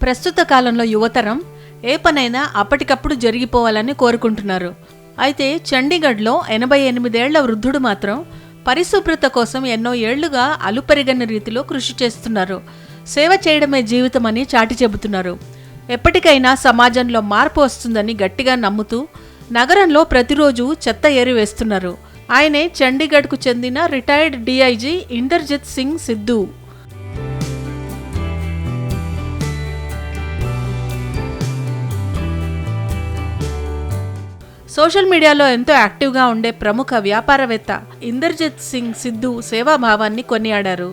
ప్రస్తుత కాలంలో యువతరం ఏ పనైనా అప్పటికప్పుడు జరిగిపోవాలని కోరుకుంటున్నారు. అయితే చండీగఢ్లో 88 ఏళ్ల వృద్ధుడు మాత్రం పరిశుభ్రత కోసం ఎన్నో ఏళ్లుగా అలుపెరగని రీతిలో కృషి చేస్తున్నారు. సేవ చేయడమే జీవితమని చాటి చెబుతున్నారు. ఎప్పటికైనా సమాజంలో మార్పు వస్తుందని గట్టిగా నమ్ముతూ నగరంలో ప్రతిరోజు చెత్త ఏరి వేస్తున్నారు. ఆయనే చండీగఢ్కు చెందిన retired DIG Inderjit Singh Siddhu. Social మీడియాలో ఎంతో యాక్టివ్గా ఉండే ప్రముఖ వ్యాపారవేత్త ఇందర్జిత్ సింగ్ సిద్ధు సేవాభావాన్ని కొనియాడారు.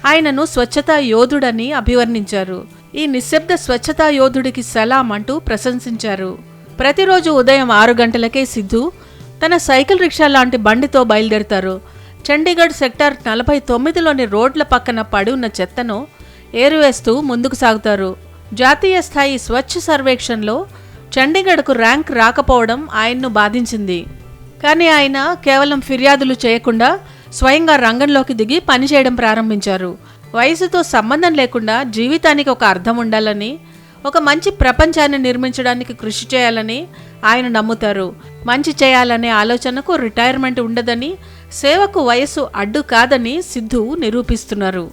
ఆయనను స్వచ్ఛతా యోధుడని అభివర్ణించారు. ఈ నిశ్శబ్ద స్వచ్ఛతా యోధుడికి సలాం అంటూ ప్రశంసించారు. ప్రతిరోజు ఉదయం 6 గంటలకే సిద్ధు తన సైకిల్ రిక్షా లాంటి బండితో బయలుదేరుతారు. చండీగఢ్ సెక్టార్ 49లోని రోడ్ల పక్కన పడి ఉన్న చెత్తను ఏరువేస్తూ ముందుకు సాగుతారు. జాతీయ స్థాయి స్వచ్ఛ సర్వేక్షణలో చండీగఢ్కు ర్యాంక్ రాకపోవడం ఆయన్ను బాధించింది. కానీ ఆయన కేవలం ఫిర్యాదులు చేయకుండా స్వయంగా రంగంలోకి దిగి పనిచేయడం ప్రారంభించారు. వయసుతో సంబంధం లేకుండా జీవితానికి ఒక అర్థం ఉండాలని, ఒక మంచి ప్రపంచాన్ని నిర్మించడానికి కృషి చేయాలని ఆయన నమ్ముతారు. మంచి చేయాలనే ఆలోచనకు రిటైర్మెంట్ ఉండదని, సేవకు వయస్సు అడ్డు కాదని సిద్ధు నిరూపిస్తున్నారు.